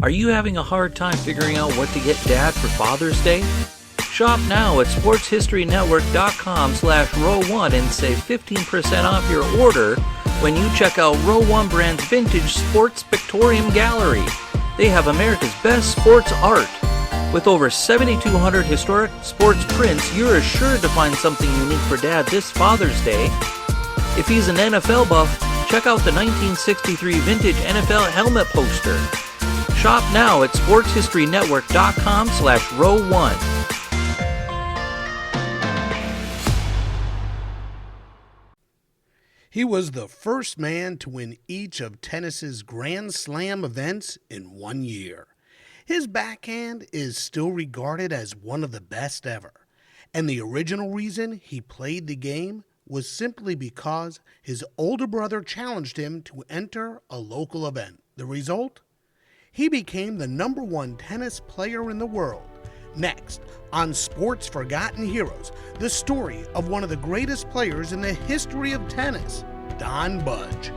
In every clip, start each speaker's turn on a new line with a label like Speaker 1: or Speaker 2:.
Speaker 1: Are you having a hard time figuring out what to get Dad for Father's Day? Shop now at sportshistorynetwork.com/row1 and save 15% off your order when you check out Row 1 Brand's Vintage Sports Pictorium Gallery. They have America's best sports art. With over 7,200 historic sports prints, you're assured to find something unique for Dad this Father's Day. If he's an NFL buff, check out the 1963 vintage NFL helmet poster. Shop now at sportshistorynetwork.com/row1.
Speaker 2: He was the first man to win each of tennis's Grand Slam events in 1 year. His backhand is still regarded as one of the best ever, and the original reason he played the game was simply because his older brother challenged him to enter a local event. The result? He became the #1 tennis player in the world. Next, on Sports Forgotten Heroes, the story of one of the greatest players in the history of tennis, Don Budge.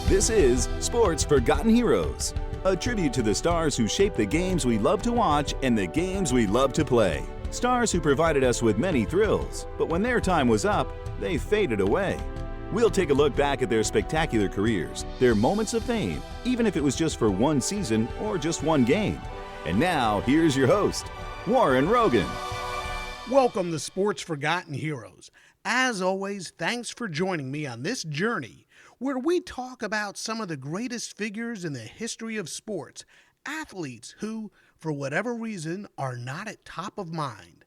Speaker 3: This is Sports Forgotten Heroes, a tribute to the stars who shaped the games we love to watch and the games we love to play. Stars who provided us with many thrills, but when their time was up, they faded away. We'll take a look back at their spectacular careers, their moments of fame, even if it was just for one season or just one game. And now, here's your host, Warren Rogan.
Speaker 2: Welcome to Sports Forgotten Heroes. As always, thanks for joining me on this journey where we talk about some of the greatest figures in the history of sports, athletes who, for whatever reason, are not at top of mind.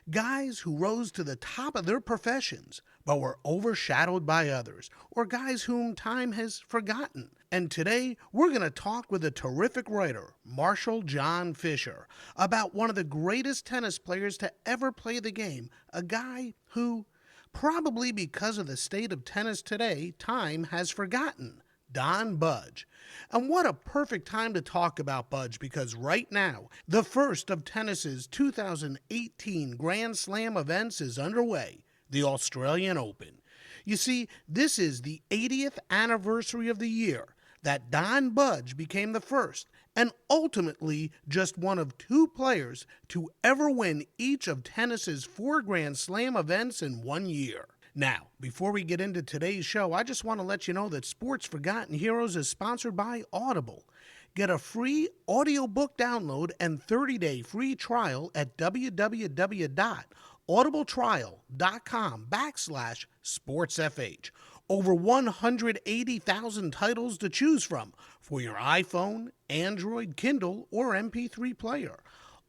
Speaker 2: Guys who rose to the top of their professions but were overshadowed by others, or guys whom time has forgotten. And today, we're going to talk with a terrific writer, Marshal Jon Fisher, about one of the greatest tennis players to ever play the game, a guy who, probably because of the state of tennis today, time has forgotten, Don Budge. And what a perfect time to talk about Budge, because right now, the first of tennis's 2018 Grand Slam events is underway, the Australian Open. You see, this is the 80th anniversary of the year that Don Budge became the first and ultimately just one of 2 players to ever win each of tennis's 4 Grand Slam events in 1 year. Now, before we get into today's show, I just want to let you know that Sports Forgotten Heroes is sponsored by Audible. Get a free audiobook download and 30-day free trial at www.audibletrial.com/sportsfh. Over 180,000 titles to choose from for your iPhone, Android, Kindle, or MP3 player.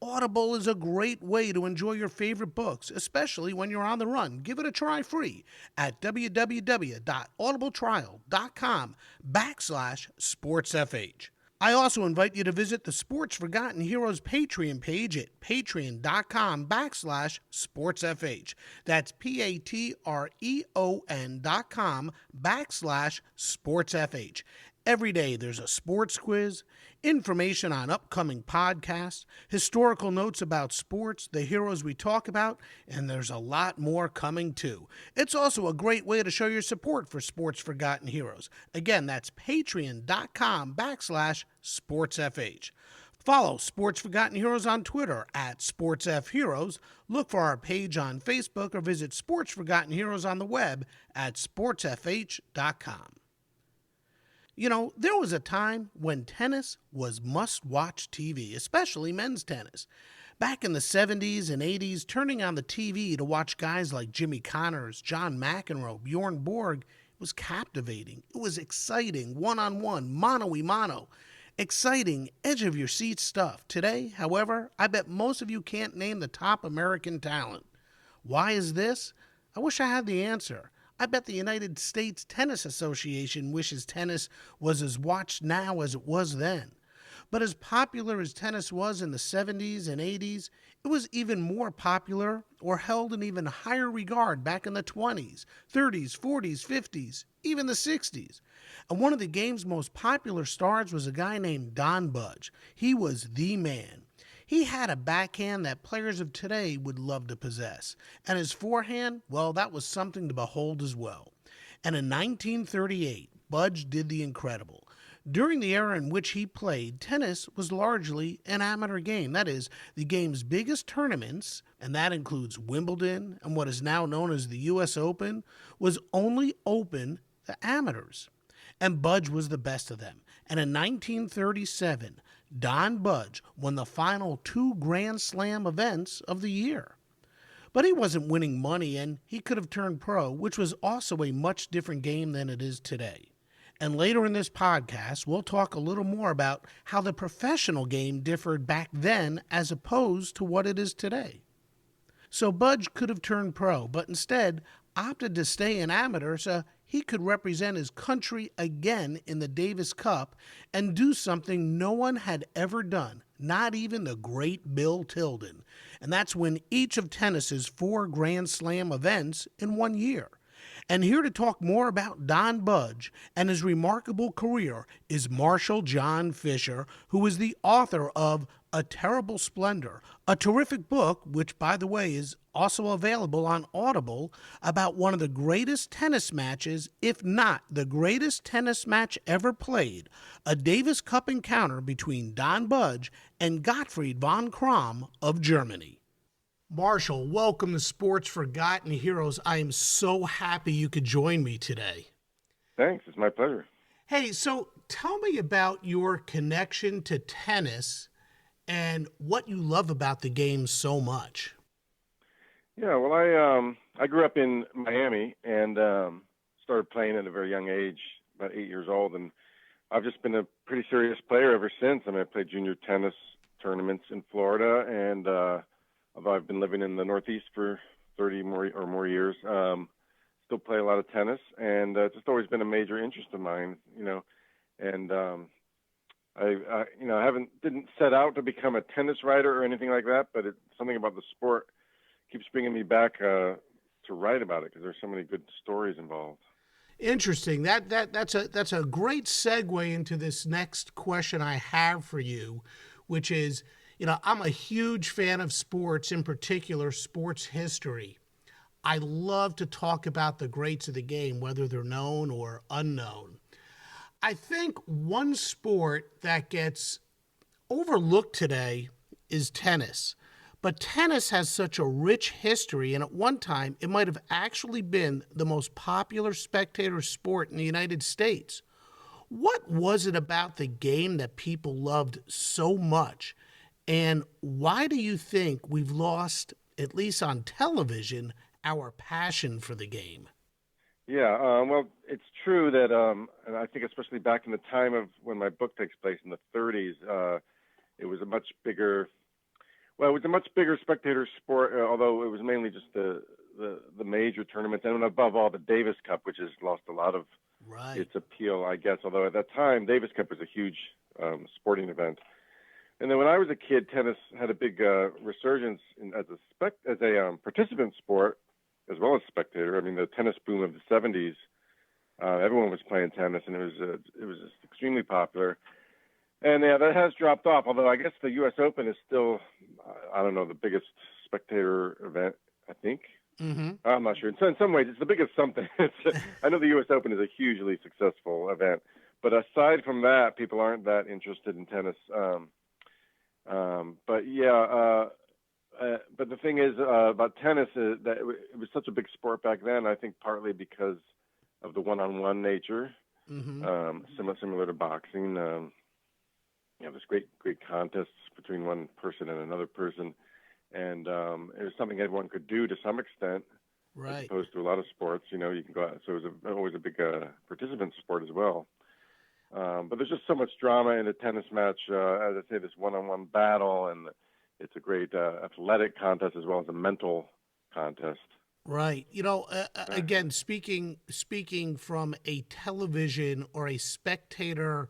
Speaker 2: Audible is a great way to enjoy your favorite books, especially when you're on the run. Give it a try free at www.audibletrial.com/sportsfh. I also invite you to visit the Sports Forgotten Heroes Patreon page at patreon.com/sportsfh. That's patreon.com/sportsfh. Every day there's a sports quiz, information on upcoming podcasts, historical notes about sports, the heroes we talk about, and there's a lot more coming too. It's also a great way to show your support for Sports Forgotten Heroes. Again, that's patreon.com/sportsfh. Follow Sports Forgotten Heroes on Twitter at SportsFHeroes. Look for our page on Facebook or visit Sports Forgotten Heroes on the web at sportsfh.com. You know, there was a time when tennis was must-watch TV, especially men's tennis. Back in the 70s and 80s, turning on the TV to watch guys like Jimmy Connors, John McEnroe, Bjorn Borg was captivating. It was exciting, one-on-one, mano-a-mano. Exciting, edge-of-your-seat stuff. Today, however, I bet most of you can't name the top American talent. Why is this? I wish I had the answer. I bet the United States Tennis Association wishes tennis was as watched now as it was then. But as popular as tennis was in the 70s and 80s, it was even more popular or held in even higher regard back in the 20s, 30s, 40s, 50s, even the 60s. And one of the game's most popular stars was a guy named Don Budge. He was the man. He had a backhand that players of today would love to possess. And his forehand, well, that was something to behold as well. And in 1938, Budge did the incredible. During the era in which he played, tennis was largely an amateur game. That is, the game's biggest tournaments, and that includes Wimbledon and what is now known as the U.S. Open, was only open to amateurs. And Budge was the best of them. And in 1937, Don Budge won the final 2 Grand Slam events of the year. But he wasn't winning money, and he could have turned pro, which was also a much different game than it is today. And later in this podcast, we'll talk a little more about how the professional game differed back then as opposed to what it is today. So Budge could have turned pro, but instead opted to stay an amateur so he could represent his country again in the Davis Cup and do something no one had ever done, not even the great Bill Tilden. And that's win each of tennis's 4 Grand Slam events in 1 year. And here to talk more about Don Budge and his remarkable career is Marshal Jon Fisher, who is the author of A Terrible Splendor, a terrific book, which, by the way, is also available on Audible, about one of the greatest tennis matches, if not the greatest tennis match ever played, a Davis Cup encounter between Don Budge and Gottfried von Kram of Germany. Marshall, welcome to Sports Forgotten Heroes. I am so happy you could join me today.
Speaker 4: Thanks. It's my pleasure.
Speaker 2: Hey, so tell me about your connection to tennis and what you love about the game so much.
Speaker 4: Yeah, well, I grew up in Miami and started playing at a very young age, about 8 years old, and I've just been a pretty serious player ever since. I mean, I played junior tennis tournaments in Florida, and although I've been living in the Northeast for 30 more years, still play a lot of tennis, and it's just always been a major interest of mine, and I didn't set out to become a tennis writer or anything like that, but it's something about the sport keeps bringing me back to write about it because there's so many good stories involved.
Speaker 2: Interesting. That's a great segue into this next question I have for you, which is, I'm a huge fan of sports, in particular sports history. I love to talk about the greats of the game, whether they're known or unknown. I think one sport that gets overlooked today is tennis. But tennis has such a rich history, and at one time, it might have actually been the most popular spectator sport in the United States. What was it about the game that people loved so much? And why do you think we've lost, at least on television, our passion for the game?
Speaker 4: Yeah, well, it's true that, and I think especially back in the time of when my book takes place in the 30s, it was a much bigger spectator sport, although it was mainly just the major tournaments, and above all, the Davis Cup, which has lost a lot of its appeal, I guess. Although at that time, Davis Cup was a huge sporting event. And then when I was a kid, tennis had a big resurgence as a participant sport as well as spectator. I mean, the tennis boom of the 70s, everyone was playing tennis, and it was just extremely popular. And yeah, that has dropped off, although I guess the U.S. Open is still, the biggest spectator event, I think. Mm-hmm. I'm not sure. In some ways, it's the biggest something. I know the U.S. Open is a hugely successful event. But aside from that, people aren't that interested in tennis. But the thing is about tennis is that it was such a big sport back then, I think partly because of the one-on-one nature, similar to boxing. There's great contests between one person and another person, and it was something everyone could do to some extent, as opposed to a lot of sports. You can go out, so it was always a big participant sport as well. But there's just so much drama in a tennis match, as I say, this one-on-one battle, and it's a great athletic contest as well as a mental contest.
Speaker 2: Right. Again, speaking from a television or a spectator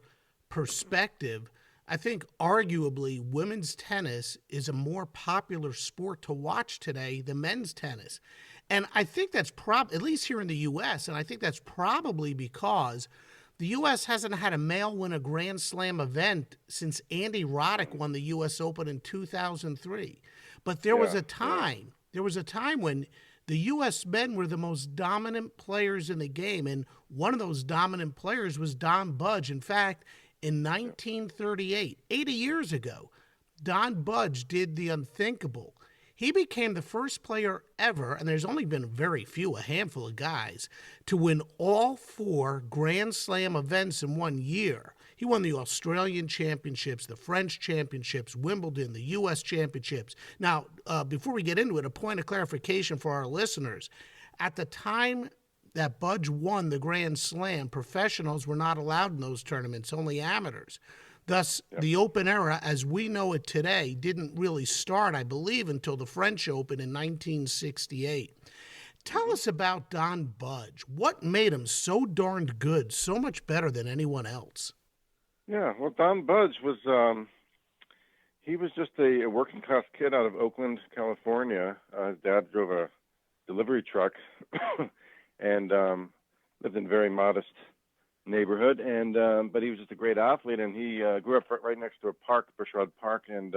Speaker 2: perspective, I think arguably women's tennis is a more popular sport to watch today than men's tennis. And I think that's at least here in the U.S., and I think that's probably because the U.S. hasn't had a male win a Grand Slam event since Andy Roddick won the U.S. Open in 2003. But there was a time when the U.S. men were the most dominant players in the game, and one of those dominant players was Don Budge. In fact, In 1938, 80 years ago, Don Budge did the unthinkable. He became the first player ever, and there's only been very few, a handful of guys, to win all 4 Grand Slam events in 1 year. He won the Australian Championships, the French Championships, Wimbledon, the U.S. Championships. Now, before we get into it, a point of clarification for our listeners. At the time that Budge won the Grand Slam, professionals were not allowed in those tournaments, only amateurs. Thus, the Open era, as we know it today, didn't really start, I believe, until the French Open in 1968. Tell us about Don Budge. What made him so darned good, so much better than anyone else?
Speaker 4: Yeah, well, Don Budge was he was just a working class kid out of Oakland, California. His dad drove a delivery truck and lived in a very modest neighborhood, and but he was just a great athlete, and he grew up right next to a park, Bushrod Park, and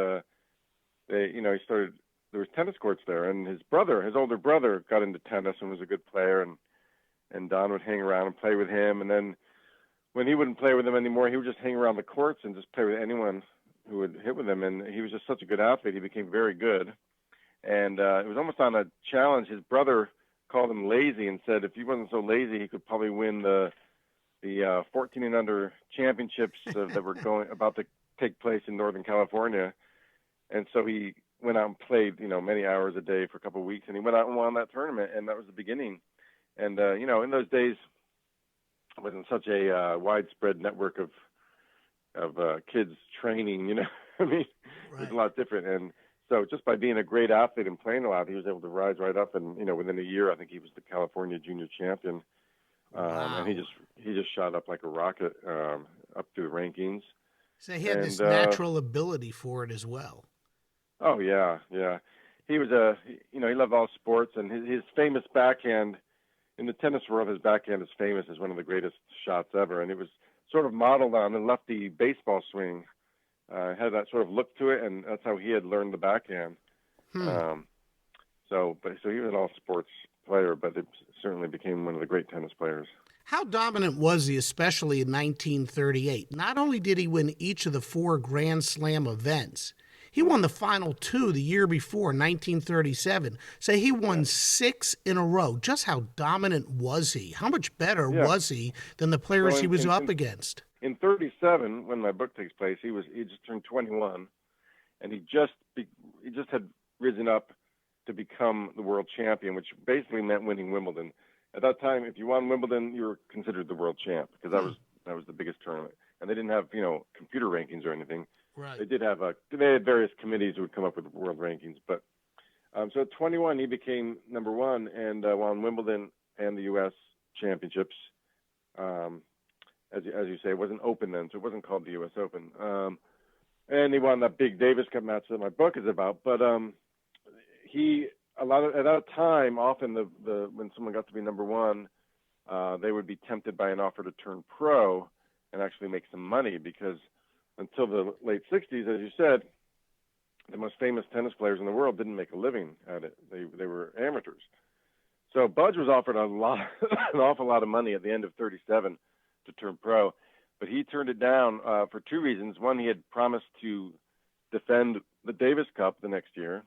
Speaker 4: he started. There was tennis courts there, and his older brother, got into tennis and was a good player, and Don would hang around and play with him, and then when he wouldn't play with him anymore, he would just hang around the courts and just play with anyone who would hit with him, and he was just such a good athlete. He became very good, and it was almost on a challenge. His brother called him lazy and said if he wasn't so lazy, he could probably win the 14 and under championships that were about to take place in Northern California. And so he went out and played, many hours a day for a couple of weeks, and he went out and won that tournament, and that was the beginning. And in those days, it wasn't such a widespread network of kids training. I mean, It was a lot different. And so just by being a great athlete and playing a lot, he was able to rise right up, and within a year, I think he was the California junior champion.
Speaker 2: Wow.
Speaker 4: And he just shot up like a rocket up through the rankings.
Speaker 2: So he had this natural ability for it as well.
Speaker 4: Oh yeah. He was he loved all sports, and his famous backhand in the tennis world, his backhand is famous as one of the greatest shots ever, and it was sort of modeled on the lefty baseball swing. Had that sort of look to it, and that's how he had learned the backhand. So he was an all sports player, but it certainly became one of the great tennis players.
Speaker 2: How dominant was he, especially in 1938? Not only did he win each of the 4 Grand Slam events, he won the final 2 the year before, 1937. So he won 6 in a row. Just how dominant was he? How much better was he than the players he was up against?
Speaker 4: In 37, when my book takes place, he just turned 21, and he just had risen up to become the world champion, which basically meant winning Wimbledon. At that time, if you won Wimbledon, you were considered the world champ, because that was the biggest tournament. And they didn't have computer rankings or anything.
Speaker 2: Right.
Speaker 4: They had various committees who would come up with world rankings. But so at 21, he became number 1 and won Wimbledon and the U.S. championships. As you say, it wasn't open then, so it wasn't called the U.S. Open. And he won that big Davis Cup match that my book is about. But at that time, often when someone got to be number 1, they would be tempted by an offer to turn pro and actually make some money, because until the late 60s, as you said, the most famous tennis players in the world didn't make a living at it. They were amateurs. So Budge was offered an awful lot of money at the end of 37 to turn pro, but he turned it down for 2 reasons. One, he had promised to defend the Davis Cup the next year,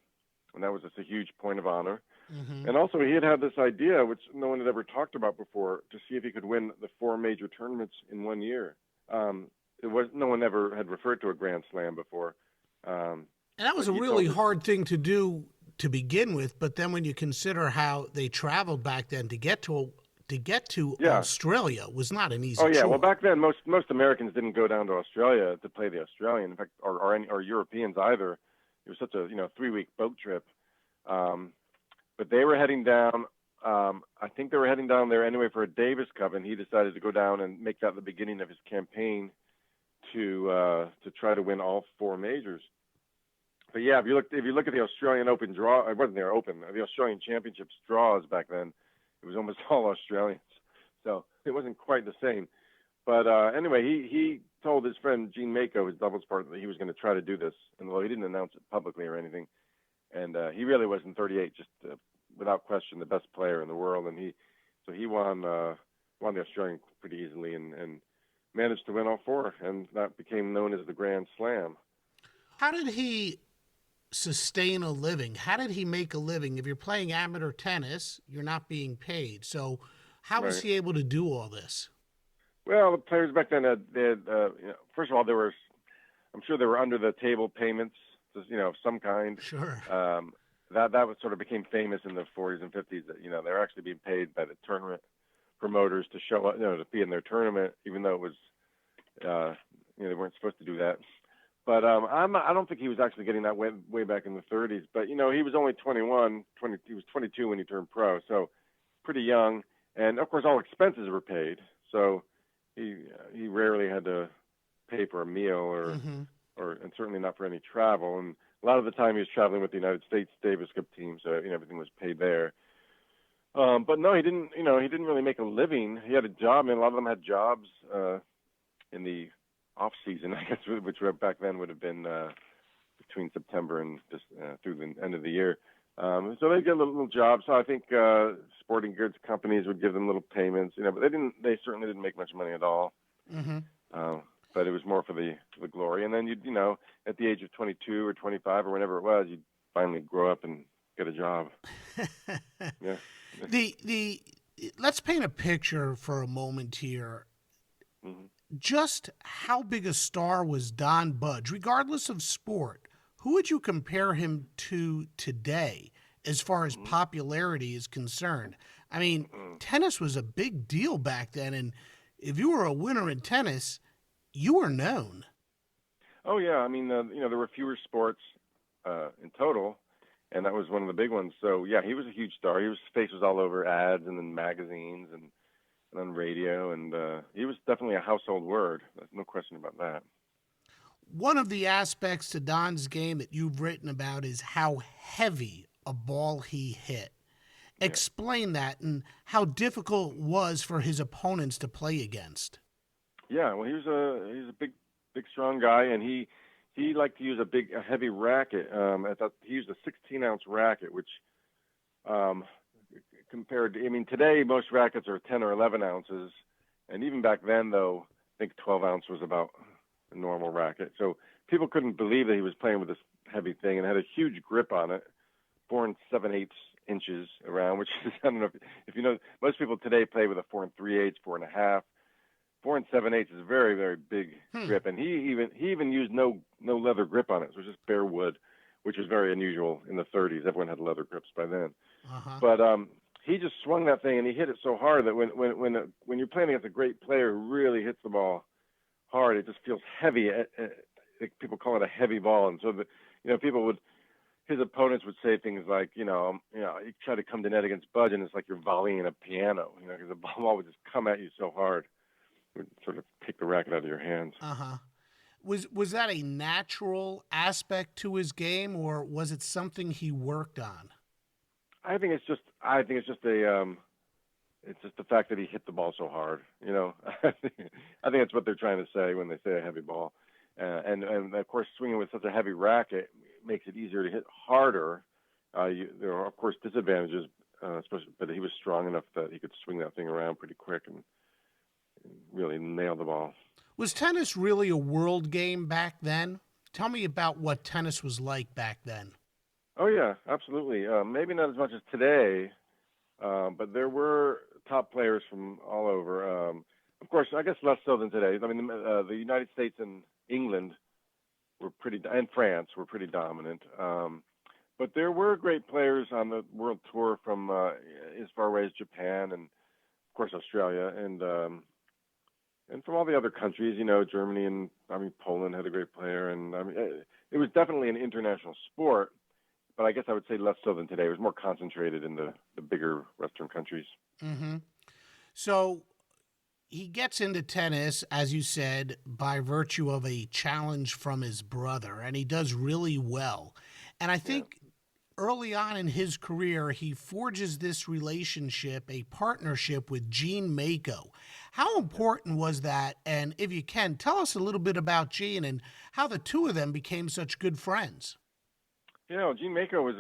Speaker 4: and that was just a huge point of honor. Mm-hmm. And also he had this idea, which no one had ever talked about before, to see if he could win the 4 major tournaments in 1 year. No one ever had referred to a Grand Slam before.
Speaker 2: And that was a really hard thing to do to begin with, but then when you consider how they traveled back then to get to Australia was not an easy chore.
Speaker 4: Well, back then most Americans didn't go down to Australia to play the Australian, in fact, or Europeans either. It was such a 3-week boat trip. But they were heading down. I think they were heading down there anyway for a Davis Cup, and he decided to go down and make that the beginning of his campaign to try to win all 4 majors. But yeah, if you look at the Australian Open draw, it wasn't their Open, the Australian Championships draws back then, it was almost all Australians, so it wasn't quite the same. But anyway, he told his friend Gene Mako, his doubles partner, that he was going to try to do this, and although he didn't announce it publicly or anything, and he really was in 38 just without question the best player in the world, and he won the Australian pretty easily, and managed to win all four, and that became known as the Grand Slam.
Speaker 2: How did he sustain a living? How did he make a living? If you're playing amateur tennis, you're not being paid. So how was he able to do all this?
Speaker 4: Well, the players back then first of all, I'm sure there were under the table payments, of some kind.
Speaker 2: Sure.
Speaker 4: That was sort of became famous in the 40s and 50s. That they were actually being paid by the tournament promoters to show up, to be in their tournament, even though it was, they weren't supposed to do that. But I don't think he was actually getting that way back in the 30s. But he was only 21. He was 22 when he turned pro, so pretty young. And of course, all expenses were paid. So he rarely had to pay for a meal and certainly not for any travel. And a lot of the time he was traveling with the United States Davis Cup team, so everything was paid there. But no, he didn't. He didn't really make a living. He had a job, and a lot of them had jobs in the off season, I guess, which back then would have been between September and just through the end of the year. So they get little jobs. So I think sporting goods companies would give them little payments, but they certainly didn't make much money at all. Mm-hmm. But it was more for the glory. And then you'd, at the age of 22 or 25 or whenever it was, you'd finally grow up and get a job. Yeah.
Speaker 2: Let's paint a picture for a moment here. Mm-hmm. Just how big a star was Don Budge, regardless of sport? Who would you compare him to today as far as popularity is concerned? I mean, tennis was a big deal back then, and if you were a winner in tennis, you were known.
Speaker 4: Oh, yeah. I mean, there were fewer sports in total, and that was one of the big ones. So, yeah, he was a huge star. His face was all over ads and in magazines and on radio, and he was definitely a household word. There's no question about that.
Speaker 2: One of the aspects to Don's game that you've written about is how heavy a ball he hit. Yeah. Explain that and how difficult it was for his opponents to play against.
Speaker 4: Yeah, well, he's a big, strong guy, and he liked to use a heavy racket. He used a 16-ounce racket, which compared to, today most rackets are 10 or 11 ounces, and even back then, though, I think 12 ounce was about a normal racket. So people couldn't believe that he was playing with this heavy thing, and had a huge grip on it, 4 7/8 inches around, which is, I don't know if you know, most people today play with a 4 3/8, 4 1/2. 4 7/8 is a very, very big grip, and he even used no leather grip on it. So it was just bare wood, which was very unusual in the 30s. Everyone had leather grips by then. Uh-huh. But he just swung that thing, and he hit it so hard that when you're playing against a great player who really hits the ball hard, it just feels heavy. People call it a heavy ball, and so his opponents would say things like, you try to come to net against Budge, and it's like you're volleying a piano, because the ball would just come at you so hard. It would sort of take the racket out of your hands.
Speaker 2: Uh-huh. Was that a natural aspect to his game, or was it something he worked on?
Speaker 4: I think it's just the fact that he hit the ball so hard. I think that's what they're trying to say when they say a heavy ball. And of course, swinging with such a heavy racket makes it easier to hit harder. There are, of course, disadvantages, especially, but he was strong enough that he could swing that thing around pretty quick and really nail the ball.
Speaker 2: Was tennis really a world game back then? Tell me about what tennis was like back then.
Speaker 4: Oh, yeah, absolutely. Maybe not as much as today, but there were top players from all over. Of course, I guess less so than today. The United States and England and France were pretty dominant. But there were great players on the world tour from as far away as Japan and, of course, Australia and from all the other countries. Germany and Poland had a great player, and it was definitely an international sport. But I guess I would say less so than today. It was more concentrated in the bigger Western countries. Mm-hmm.
Speaker 2: So he gets into tennis, as you said, by virtue of a challenge from his brother, and he does really well. And I think early on in his career, he forges this relationship, a partnership with Gene Mako. How important was that? And if you can, tell us a little bit about Gene and how the two of them became such good friends.
Speaker 4: Gene Mako was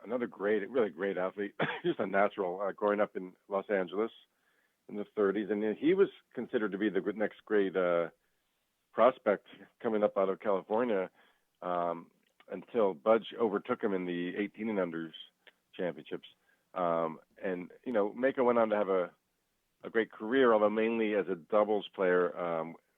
Speaker 4: another really great athlete. Just a natural growing up in Los Angeles. in the 30s, and he was considered to be the next great prospect coming up out of California until Budge overtook him in the 18 and unders championships. And Mako went on to have a great career, although mainly as a doubles player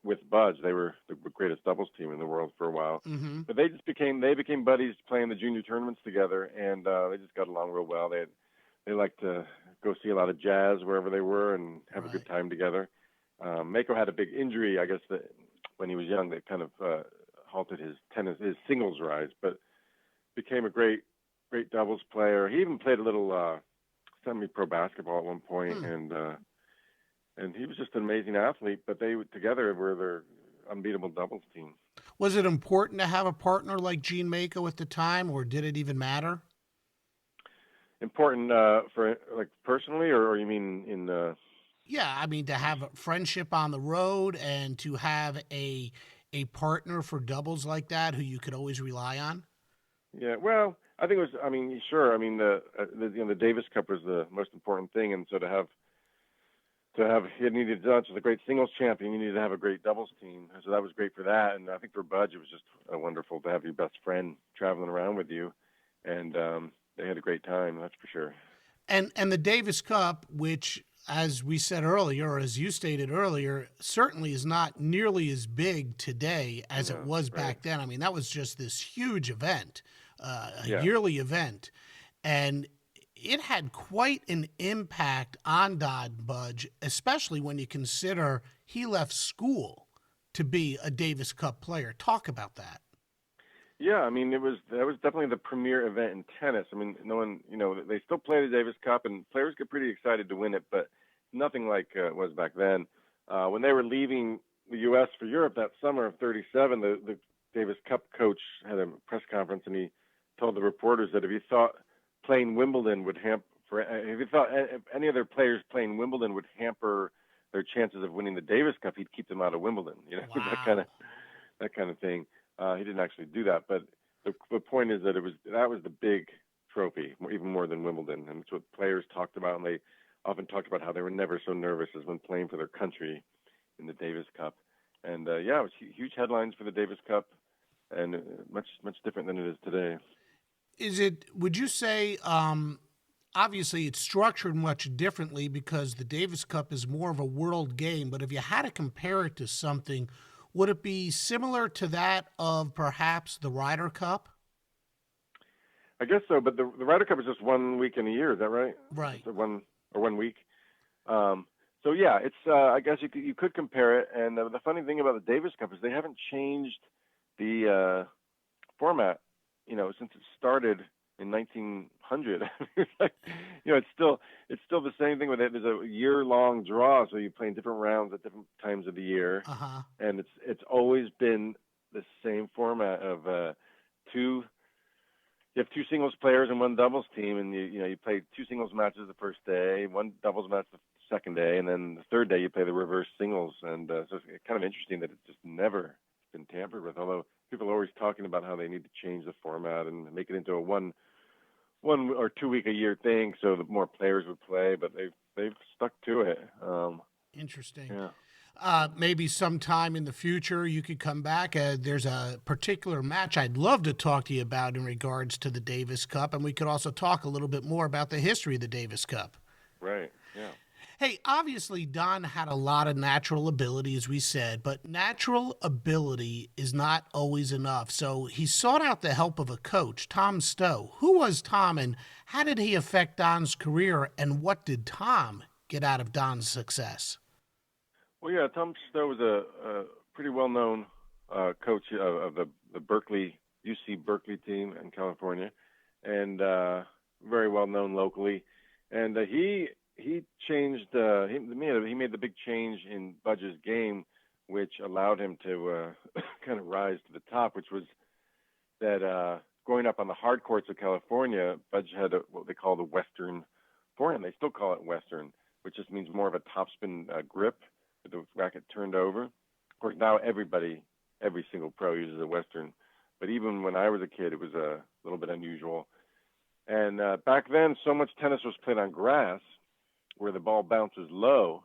Speaker 4: with Budge. They were the greatest doubles team in the world for a while.
Speaker 2: Mm-hmm.
Speaker 4: But they became buddies playing the junior tournaments together, and they just got along real well. They liked to go see a lot of jazz wherever they were and have a good time together. Mako had a big injury, I guess, that when he was young that kind of halted his singles rise, but became a great doubles player. He even played a little semi-pro basketball at one point, and he was just an amazing athlete. But they together were their unbeatable doubles team.
Speaker 2: Was it important to have a partner like Gene Mako at the time, or did it even matter?
Speaker 4: Important for like personally, or you mean in?
Speaker 2: Yeah, I mean to have a friendship on the road and to have a partner for doubles like that who you could always rely on.
Speaker 4: Yeah, well, I think it was. I mean, sure. I mean, the Davis Cup was the most important thing, and so to have you needed not just a great singles champion, you needed to have a great doubles team. So that was great for that, and I think for Budge it was just wonderful to have your best friend traveling around with you, and they had a great time. That's for sure.
Speaker 2: And the Davis Cup, which, as we said earlier, or as you stated earlier, certainly is not nearly as big today as it was back then. I mean, that was just this huge event, a yearly event. And it had quite an impact on Don Budge, especially when you consider he left school to be a Davis Cup player. Talk about that.
Speaker 4: Yeah, I mean, that was definitely the premier event in tennis. I mean, no one, they still play the Davis Cup, and players get pretty excited to win it, but nothing like it was back then. When they were leaving the U.S. for Europe that summer of '37, the Davis Cup coach had a press conference, and he told the reporters that if he thought playing Wimbledon would if he thought any other players playing Wimbledon would hamper their chances of winning the Davis Cup, he'd keep them out of Wimbledon.
Speaker 2: Wow.
Speaker 4: that kind of thing. He didn't actually do that, but the point is that that was the big trophy, even more than Wimbledon, and it's what players talked about, and they often talked about how they were never so nervous as when playing for their country in the Davis Cup. And it was huge headlines for the Davis Cup, and much different than it is today.
Speaker 2: Would you say, obviously it's structured much differently because the Davis Cup is more of a world game, but if you had to compare it to something, would it be similar to that of perhaps the Ryder Cup?
Speaker 4: I guess so, but the Ryder Cup is just 1 week in a year. Is that right?
Speaker 2: Right.
Speaker 4: So 1 week. So yeah, it's. I guess you could compare it. And the funny thing about the Davis Cup is they haven't changed the format. Since it started in 1900. It's still the same thing with it. There's a year-long draw, so you play in different rounds at different times of the year, and it's always been the same format of two. You have two singles players and one doubles team, and you play two singles matches the first day, one doubles match the second day, and then the third day you play the reverse singles. And so it's kind of interesting that it's just never been tampered with. Although people are always talking about how they need to change the format and make it into a one or 2 week a year thing, so that more players would play. But they've stuck to it.
Speaker 2: Interesting.
Speaker 4: Yeah.
Speaker 2: Maybe sometime in the future you could come back. There's a particular match I'd love to talk to you about in regards to the Davis Cup, and we could also talk a little bit more about the history of the Davis Cup.
Speaker 4: Right. Yeah.
Speaker 2: Hey, obviously Don had a lot of natural ability, as we said, but natural ability is not always enough. So he sought out the help of a coach, Tom Stowe. Who was Tom, and how did he affect Don's career, and what did Tom get out of Don's success?
Speaker 4: Well, yeah, Tom Stowe was a pretty well-known coach of the UC Berkeley team in California, and very well-known locally. And he changed. He made the big change in Budge's game, which allowed him to kind of rise to the top. Which was that growing up on the hard courts of California, Budge had what they call the Western forehand. They still call it Western, which just means more of a topspin grip with the racket turned over. Of course, now every single pro uses a Western, but even when I was a kid, it was a little bit unusual. And back then, so much tennis was played on grass, where the ball bounces low,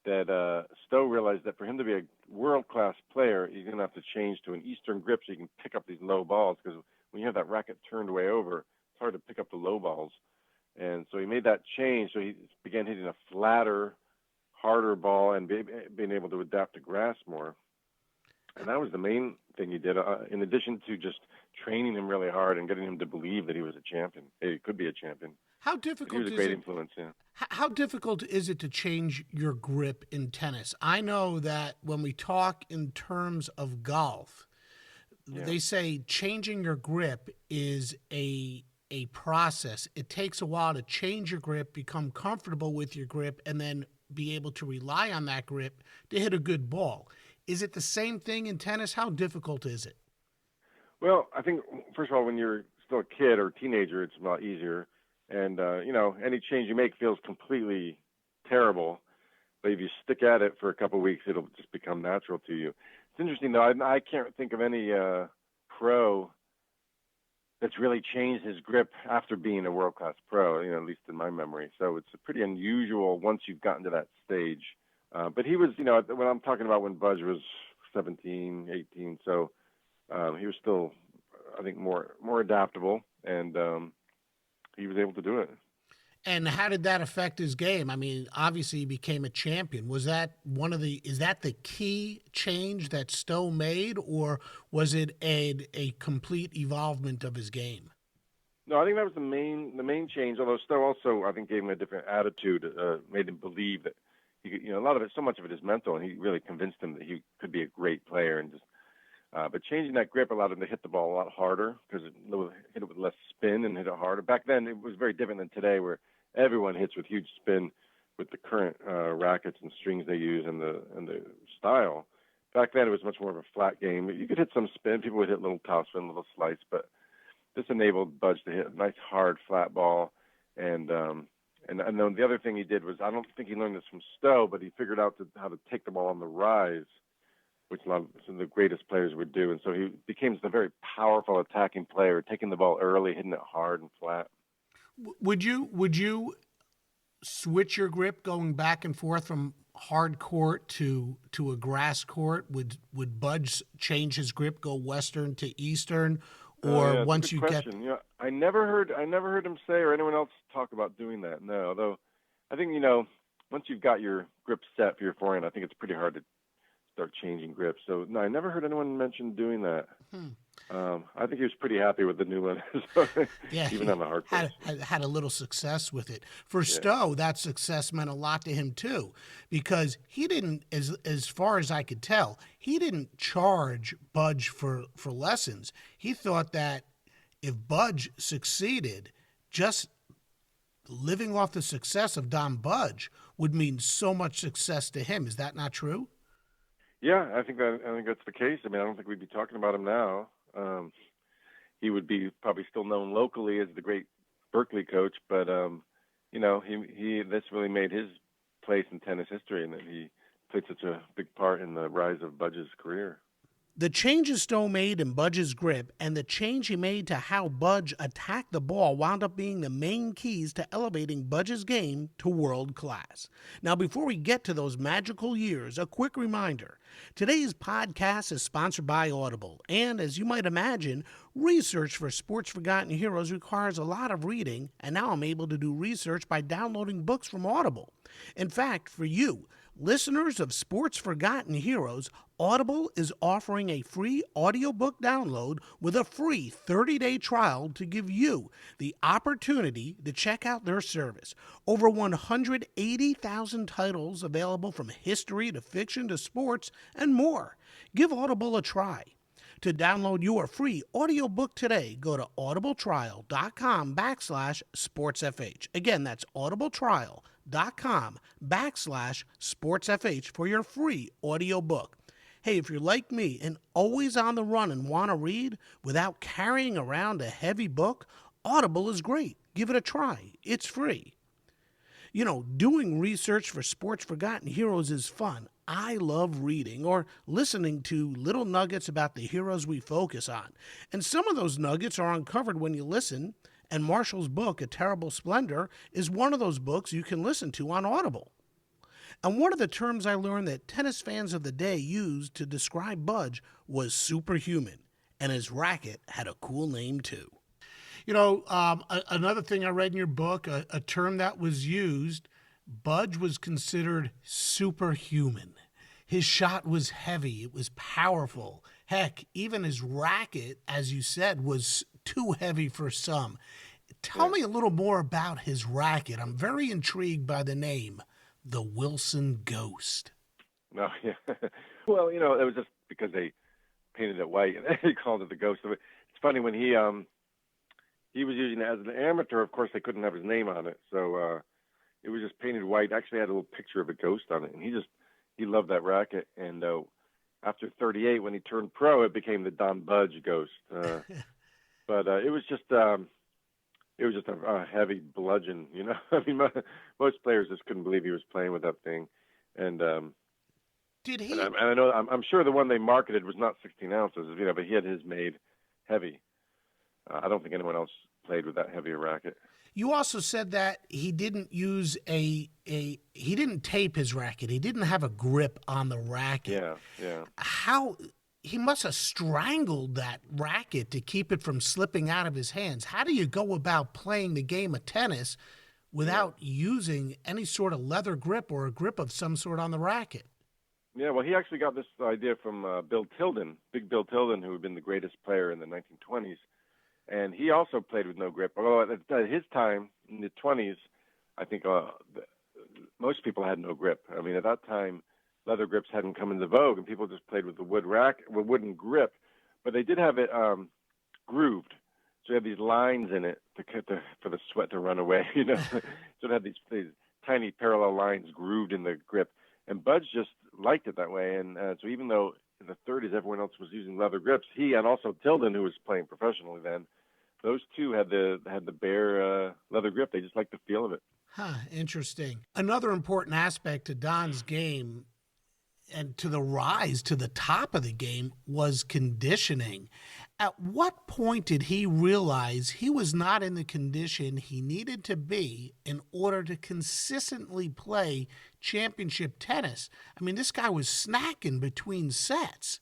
Speaker 4: that Stowe realized that for him to be a world-class player, he's going to have to change to an Eastern grip so he can pick up these low balls, because when you have that racket turned way over, it's hard to pick up the low balls. And so he made that change, so he began hitting a flatter, harder ball and being able to adapt to grass more. And that was the main thing he did, in addition to just training him really hard and getting him to believe that he was a champion. He could be a champion.
Speaker 2: How difficult
Speaker 4: he was a great influence, yeah.
Speaker 2: How difficult is it to change your grip in tennis? I know that when we talk in terms of golf, they say changing your grip is a process. It takes a while to change your grip, become comfortable with your grip, and then be able to rely on that grip to hit a good ball. Is it the same thing in tennis? How difficult is it?
Speaker 4: Well, I think, first of all, when you're still a kid or a teenager, it's a lot easier. And, any change you make feels completely terrible. But if you stick at it for a couple of weeks, it'll just become natural to you. It's interesting, though. I can't think of any pro that's really changed his grip after being a world-class pro, at least in my memory. So it's pretty unusual once you've gotten to that stage. But he was, when I'm talking about when Budge was 17, 18, so he was still, I think, more adaptable, and he was able to do it.
Speaker 2: And how did that affect his game? I mean, obviously he became a champion. Is that the key change that Stowe made, or was it a complete evolvement of his game?
Speaker 4: No, I think that was the main change, although Stowe also, I think, gave him a different attitude, made him believe that he could, a lot of it, so much of it is mental, and he really convinced him that he could be a great player. And just, but changing that grip allowed him to hit the ball a lot harder, because it hit it with less spin and hit it harder. Back then, it was very different than today, where everyone hits with huge spin with the current rackets and strings they use and the style. Back then, it was much more of a flat game. You could hit some spin. People would hit little top spin, little slice, but this enabled Budge to hit a nice, hard, flat ball. And then the other thing he did was, I don't think he learned this from Stowe, but he figured out how to take the ball on the rise, which some of the greatest players would do. And so he became a very powerful attacking player, taking the ball early, hitting it hard and flat.
Speaker 2: Would you switch your grip going back and forth from hard court to a grass court? Would Budge change his grip, go Western to Eastern, or once you
Speaker 4: question.
Speaker 2: get?
Speaker 4: I never heard him say or anyone else talk about doing that. No, although I think once you've got your grip set for your forehand, I think it's pretty hard to start changing grips. So no, I never heard anyone mention doing that. I think he was pretty happy with the new one. So,
Speaker 2: yeah,
Speaker 4: even on the hard course.
Speaker 2: Had a little success with it. For Stowe, that success meant a lot to him too, because he didn't, as far as I could tell, he didn't charge Budge for lessons. He thought that if Budge succeeded, just living off the success of Don Budge would mean so much success to him. Is that not true?
Speaker 4: Yeah, I think that's the case. I mean, I don't think we'd be talking about him now. He would be probably still known locally as the great Berkeley coach, but he this really made his place in tennis history, and that he played such a big part in the rise of Budge's career.
Speaker 2: The changes Stowe made in Budge's grip and the change he made to how Budge attacked the ball wound up being the main keys to elevating Budge's game to world class. Now, before we get to those magical years, a quick reminder. Today's podcast is sponsored by Audible, and as you might imagine, research for Sports Forgotten Heroes requires a lot of reading, and now I'm able to do research by downloading books from Audible. In fact, for you, listeners of Sports Forgotten Heroes, Audible is offering a free audiobook download with a free 30-day trial to give you the opportunity to check out their service. Over 180,000 titles available from history to fiction to sports and more. Give Audible a try. To download your free audiobook today, go to audibletrial.com/sportsfh. Again, that's audibletrial.com/sportsfh for your free audiobook. Hey, if you're like me and always on the run and want to read without carrying around a heavy book, Audible is great. Give it a try. It's free. Doing research for Sports Forgotten Heroes is fun. I love reading or listening to little nuggets about the heroes we focus on. And some of those nuggets are uncovered when you listen, and Marshall's book, A Terrible Splendor, is one of those books you can listen to on Audible. And one of the terms I learned that tennis fans of the day used to describe Budge was superhuman, and his racket had a cool name too. Another thing I read in your book, a term that was used, Budge was considered superhuman. His shot was heavy. It was powerful. Heck, even his racket, as you said, was too heavy for some. Tell me a little more about his racket. I'm very intrigued by the name, the Wilson Ghost.
Speaker 4: No, yeah. Well, it was just because they painted it white and they called it the Ghost. It's funny when he was using it as an amateur. Of course, they couldn't have his name on it, so it was just painted white. Actually, had a little picture of a ghost on it, and he loved that racket. And after 38, when he turned pro, it became the Don Budge Ghost. But it was just a heavy bludgeon, I mean, most players just couldn't believe he was playing with that thing. And
Speaker 2: did he?
Speaker 4: And I know, I'm sure the one they marketed was not 16 ounces, but he had his made heavy. I don't think anyone else played with that heavier racket.
Speaker 2: You also said that he didn't use he didn't tape his racket. He didn't have a grip on the racket.
Speaker 4: Yeah.
Speaker 2: He must have strangled that racket to keep it from slipping out of his hands. How do you go about playing the game of tennis without using any sort of leather grip or a grip of some sort on the racket?
Speaker 4: Yeah, well, he actually got this idea from Bill Tilden, Big Bill Tilden, who had been the greatest player in the 1920s. And he also played with no grip. Although at his time, in the 20s, I think most people had no grip. I mean, at that time, leather grips hadn't come into vogue, and people just played with the wooden grip. But they did have it grooved. So you had these lines in it for the sweat to run away, So it had these tiny parallel lines grooved in the grip. And Budge just liked it that way. And so even though in the 30s everyone else was using leather grips, he and also Tilden, who was playing professionally then, those two had the bare leather grip. They just liked the feel of it.
Speaker 2: Interesting. Another important aspect to Don's game and to the rise to the top of the game was conditioning. At what point did he realize he was not in the condition he needed to be in order to consistently play championship tennis? I mean, this guy was snacking between sets.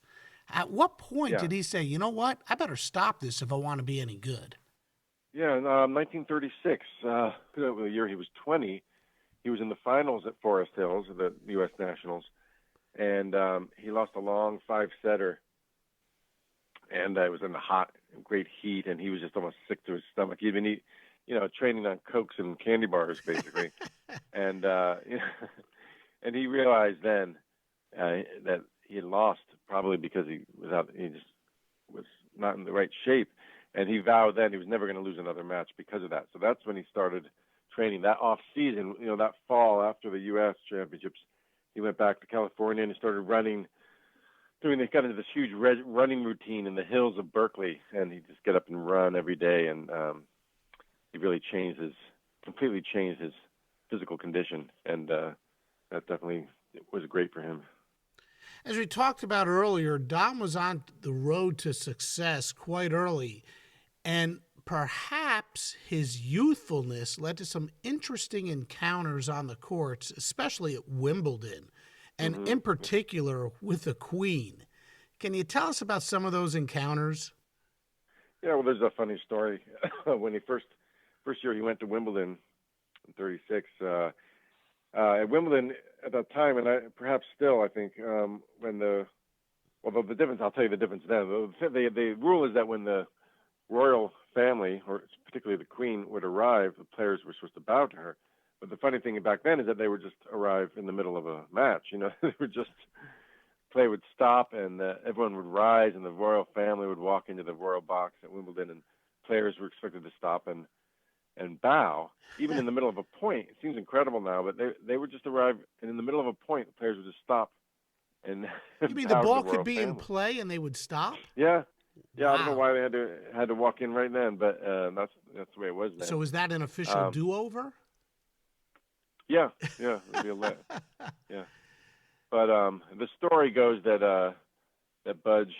Speaker 2: At what point did he say, you know what, I better stop this if I want to be any good?
Speaker 4: Yeah, in 1936, the year he was 20, he was in the finals at Forest Hills, the U.S. Nationals, and he lost a long 5-setter, and it was in the hot, great heat, and he was just almost sick to his stomach. He'd been training on Cokes and candy bars, basically. and and he realized then that he had lost, probably because he just was not in the right shape. And he vowed then he was never going to lose another match because of that. So that's when he started training. That off season, that fall after the U.S. championships, he went back to California and he started running, got into this huge running routine in the hills of Berkeley. And he'd just get up and run every day. And he really completely changed his physical condition. And that definitely was great for him.
Speaker 2: As we talked about earlier, Don was on the road to success quite early, and perhaps his youthfulness led to some interesting encounters on the courts, especially at Wimbledon, and in particular with the Queen. Can you tell us about some of those encounters?
Speaker 4: Yeah, well, there's a funny story. When he first year he went to Wimbledon in 36, at Wimbledon at that time, and perhaps still, I think, the difference, I'll tell you the difference then. The rule is that when the royal family, or particularly the Queen, would arrive, the players were supposed to bow to her. But the funny thing back then is that they would just arrive in the middle of a match. They would just, play would stop, and everyone would rise, and the royal family would walk into the royal box at Wimbledon, and players were expected to stop and bow, even in the middle of a point. It seems incredible now, but they would just arrive, and in the middle of a point, the players would just stop. And
Speaker 2: you mean the ball could be in play and they would stop?
Speaker 4: Yeah.
Speaker 2: Wow.
Speaker 4: I don't know why they had to walk in right then, but that's the way it was then.
Speaker 2: So is that an official do-over?
Speaker 4: Yeah. Yeah. But the story goes that Budge,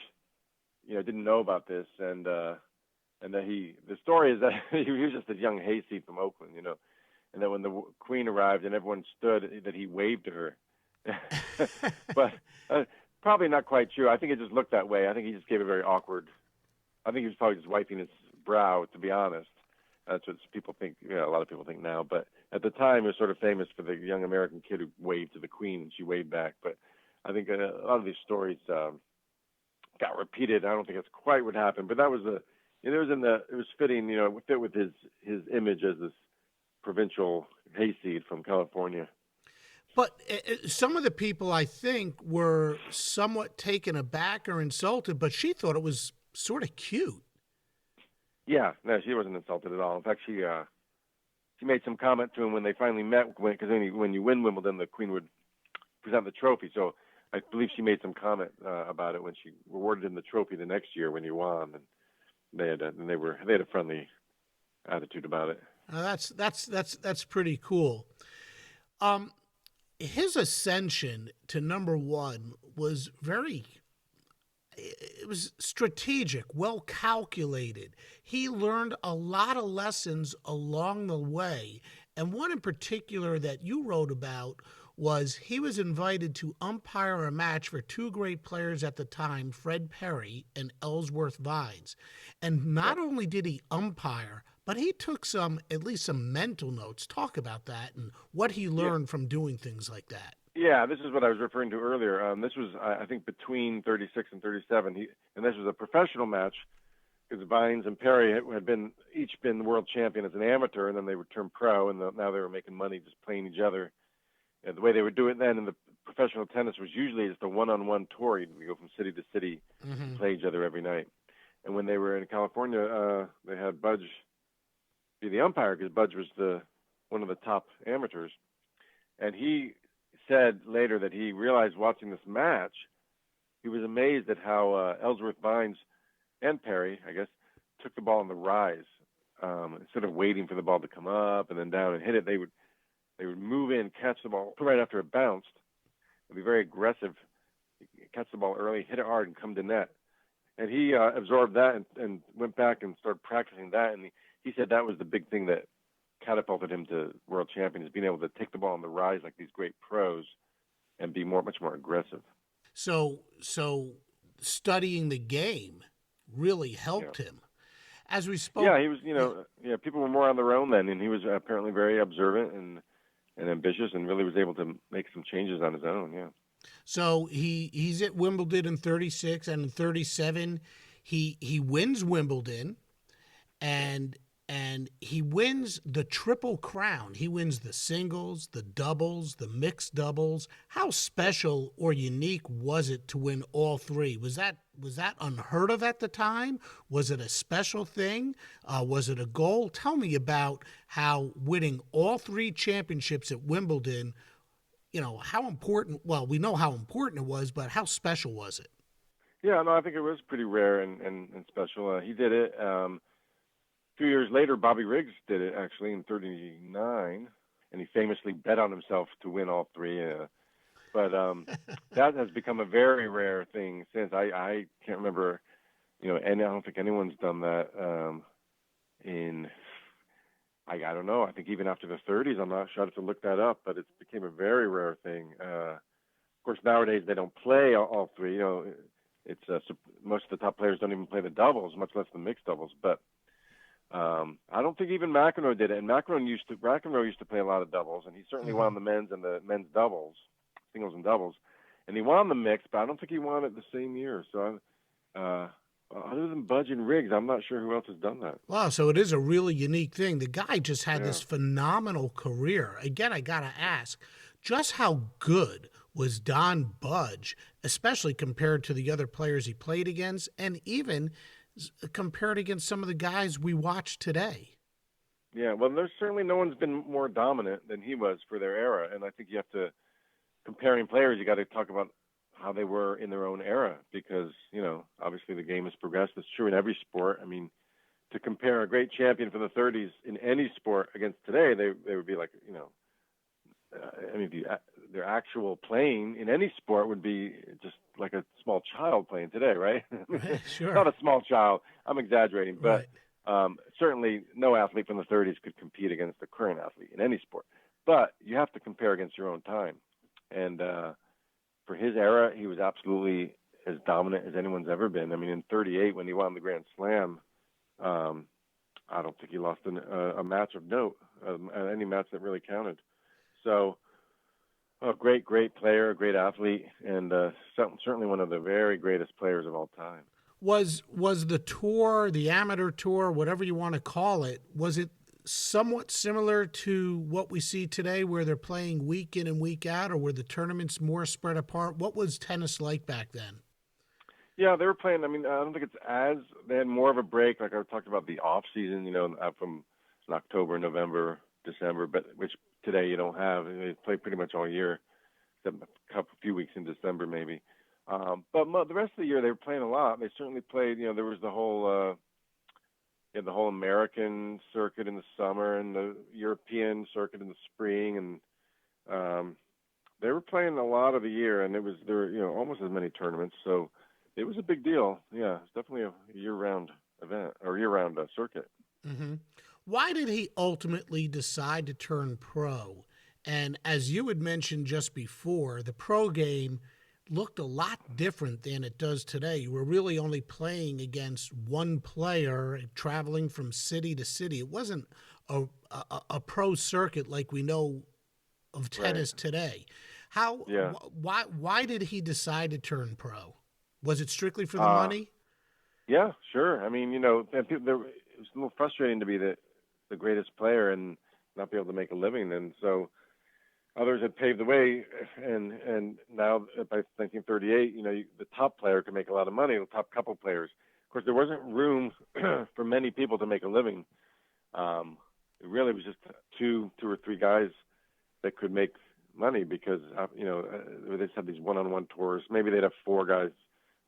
Speaker 4: didn't know about this, and that the story is that he was just a young hayseed from Oakland, and that when the Queen arrived and everyone stood, that he waved to her, But probably not quite true. I think it just looked that way. I think he just gave a very awkward. I think he was probably just wiping his brow, to be honest. That's what people think. A lot of people think now. But at the time, he was sort of famous for the young American kid who waved to the Queen and she waved back. But I think a lot of these stories got repeated. I don't think it's quite what happened. But that was it was fitting. It fit with his image as this provincial hayseed from California.
Speaker 2: But some of the people, I think, were somewhat taken aback or insulted, but she thought it was sort of cute.
Speaker 4: Yeah, no, she wasn't insulted at all. In fact, she made some comment to him when they finally met, because when you win Wimbledon, the Queen would present the trophy. So I believe she made some comment about it when she awarded him the trophy the next year when he won, and they had a friendly attitude about it.
Speaker 2: That's pretty cool. His ascension to number one was it was strategic, well calculated. He learned a lot of lessons along the way. And one in particular that you wrote about was he was invited to umpire a match for two great players at the time, Fred Perry and Ellsworth Vines. And not only did he umpire, but he took at least some mental notes. Talk about that and what he learned from doing things like that.
Speaker 4: Yeah, this is what I was referring to earlier. This was, I think, between 36 and 37. And this was a professional match because Vines and Perry had each been world champion as an amateur, and then they would turn pro, and now they were making money just playing each other. And the way they would do it then in the professional tennis was usually just a one-on-one tour. You'd go from city to city, play each other every night. And when they were in California, they had Budge be the umpire because Budge was one of the top amateurs. And he said later that he realized watching this match, he was amazed at how Ellsworth Vines and Perry, I guess, took the ball on the rise. Instead of waiting for the ball to come up and then down and hit it, they would move in, catch the ball right after it bounced, and be very aggressive, catch the ball early, hit it hard, and come to net. And he absorbed that and went back and started practicing that. And he said that was the big thing that catapulted him to world champion, is being able to take the ball on the rise like these great pros and be much more aggressive.
Speaker 2: So studying the game really helped him. As we spoke,
Speaker 4: he was, people were more on their own then, and he was apparently very observant and ambitious, and really was able to make some changes on his own. Yeah.
Speaker 2: So he's at Wimbledon in 36, and in 37, he wins Wimbledon, and he wins the Triple Crown. He wins the singles, the doubles, the mixed doubles. How special or unique was it to win all three? Was that unheard of at the time? Was it a special thing? Was it a goal? Tell me about how winning all three championships at Wimbledon, how important, well, we know how important it was, but how special was it?
Speaker 4: Yeah, no, I think it was pretty rare and special. He did it. A few years later, Bobby Riggs did it, actually, in 39, and he famously bet on himself to win all three. But that has become a very rare thing since. I can't remember, and I don't think anyone's done that I don't know. I think even after the 30s, I'm not sure. I have to look that up, but it became a very rare thing. Of course, nowadays they don't play all three. It's most of the top players don't even play the doubles, much less the mixed doubles. But I don't think even McEnroe did it. And McEnroe used to play a lot of doubles, and he certainly won the men's and the men's doubles, singles and doubles. And he won the mix, but I don't think he won it the same year. So other than Budge and Riggs, I'm not sure who else has done that.
Speaker 2: Wow, so it is a really unique thing. The guy just had this phenomenal career. Again, I got to ask, just how good was Don Budge, especially compared to the other players he played against, and even compared against some of the guys we watch today?
Speaker 4: Yeah, well, there's certainly no one's been more dominant than he was for their era, and I think you have to, comparing players, you got to talk about how they were in their own era, because, obviously the game has progressed. It's true in every sport. I mean, to compare a great champion from the 30s in any sport against today, they would be like, their actual playing in any sport would be just like a small child playing today, right?
Speaker 2: Right, sure.
Speaker 4: Not a small child. I'm exaggerating, but certainly no athlete from the 30s could compete against the current athlete in any sport. But you have to compare against your own time. And for his era, he was absolutely as dominant as anyone's ever been. I mean, in 38, when he won the Grand Slam, I don't think he lost a match of note, any match that really counted. So, a great player, a great athlete, and certainly one of the very greatest players of all time.
Speaker 2: Was the tour, the amateur tour, whatever you want to call it, was it somewhat similar to what we see today where they're playing week in and week out, or were the tournaments more spread apart? What was tennis like back then?
Speaker 4: Yeah, they were playing. I mean, I don't think they had more of a break. Like I talked about the off season, from October, November, December, but which today you don't have. They play pretty much all year, except a few weeks in December maybe. But the rest of the year they were playing a lot. They certainly played. There was the whole American circuit in the summer and the European circuit in the spring, and they were playing a lot of the year. And there were almost as many tournaments. So it was a big deal. Yeah, it's definitely a year-round event or year-round circuit.
Speaker 2: Mm-hmm. Why did he ultimately decide to turn pro? And as you had mentioned just before, the pro game looked a lot different than it does today. You were really only playing against one player, traveling from city to city. It wasn't a pro circuit like we know of tennis today. Why did he decide to turn pro? Was it strictly for the money?
Speaker 4: Yeah, sure. I mean, it was a little frustrating to be the greatest player and not be able to make a living. And so others had paved the way. And now by 1938, the top player could make a lot of money, the top couple players. Of course, there wasn't room for many people to make a living. It really was just two or three guys that could make money because, they just had these one-on-one tours. Maybe they'd have four guys.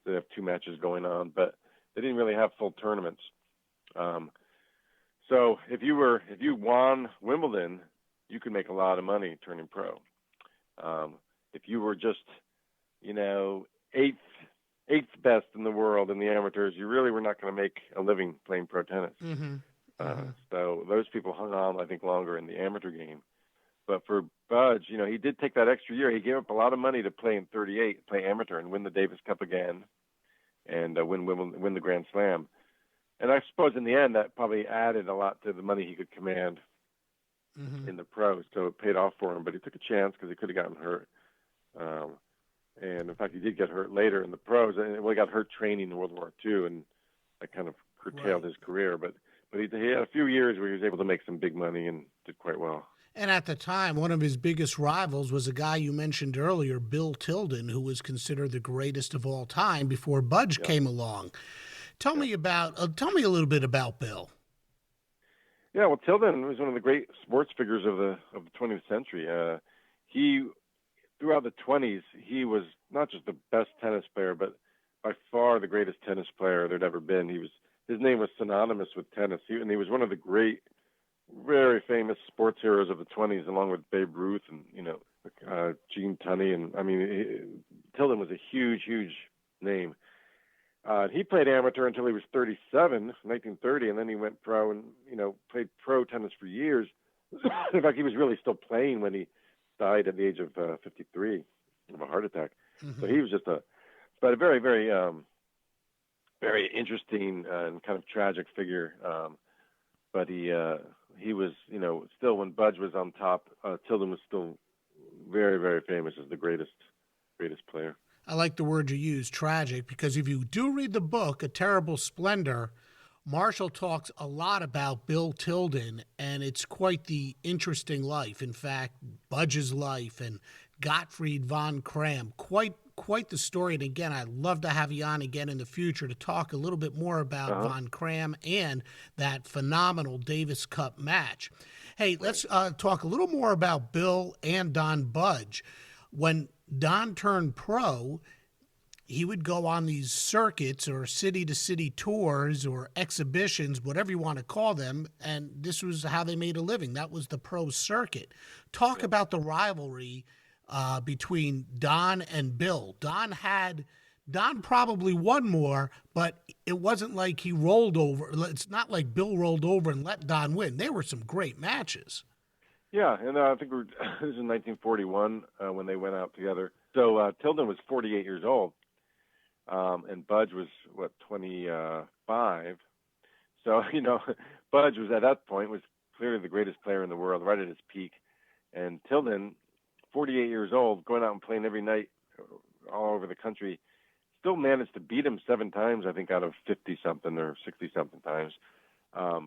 Speaker 4: They'd have two matches going on, but they didn't really have full tournaments. So if you won Wimbledon, you could make a lot of money turning pro. If you were just, eighth best in the world in the amateurs, you really were not going to make a living playing pro tennis.
Speaker 2: Mm-hmm.
Speaker 4: So those people hung on, I think, longer in the amateur game. But for Budge, he did take that extra year. He gave up a lot of money to play in 38, play amateur, and win the Davis Cup again, and win the Grand Slam. And I suppose in the end that probably added a lot to the money he could command in the pros. So it paid off for him, but he took a chance because he could have gotten hurt. And in fact, he did get hurt later in the pros. And he got hurt training in World War II, and that kind of curtailed his career. But he had a few years where he was able to make some big money and did quite well.
Speaker 2: And at the time, one of his biggest rivals was a guy you mentioned earlier, Bill Tilden, who was considered the greatest of all time before Budge came along. Tell me a little bit about Bill.
Speaker 4: Yeah, well, Tilden was one of the great sports figures of the 20th century. He, throughout the 20s, he was not just the best tennis player, but by far the greatest tennis player there'd ever been. His name was synonymous with tennis, and he was one of the great, very famous sports heroes of the 20s, along with Babe Ruth and Gene Tunney. And I mean, Tilden was a huge, huge name. He played amateur until he was 37, 1930, and then he went pro and played pro tennis for years. In fact, he was really still playing when he died at the age of 53 of a heart attack. Mm-hmm. So he was just a very, very, very interesting and kind of tragic figure. But he was, still when Budge was on top, Tilden was still very, very famous as the greatest player.
Speaker 2: I like the word you use, tragic, because if you do read the book, A Terrible Splendor, Marshall talks a lot about Bill Tilden, and it's quite the interesting life. In fact, Budge's life and Gottfried von Cram, quite the story. And again, I'd love to have you on again in the future to talk a little bit more about von Cram and that phenomenal Davis Cup match. Hey, let's talk a little more about Bill and Don Budge. When Don turned pro, he would go on these circuits or city-to-city tours or exhibitions, whatever you want to call them, and this was how they made a living. That was the pro circuit. Talk about the rivalry between Don and Bill. Don probably won more, but it wasn't like he rolled over. It's not like Bill rolled over and let Don win. There were some great matches.
Speaker 4: Yeah, and I think this is in 1941 when they went out together. So Tilden was 48 years old, and Budge was, 25. So, Budge was at that point was clearly the greatest player in the world, right at his peak. And Tilden, 48 years old, going out and playing every night all over the country, still managed to beat him 7 times, I think, out of 50-something or 60-something times.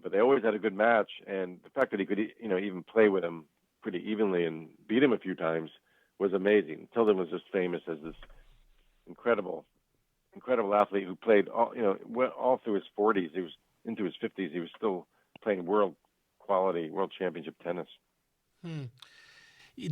Speaker 4: But they always had a good match, and the fact that he could, even play with him pretty evenly and beat him a few times was amazing. Tilden was just famous as this incredible athlete who played all through his 40s. He was into his 50s. He was still playing world championship tennis.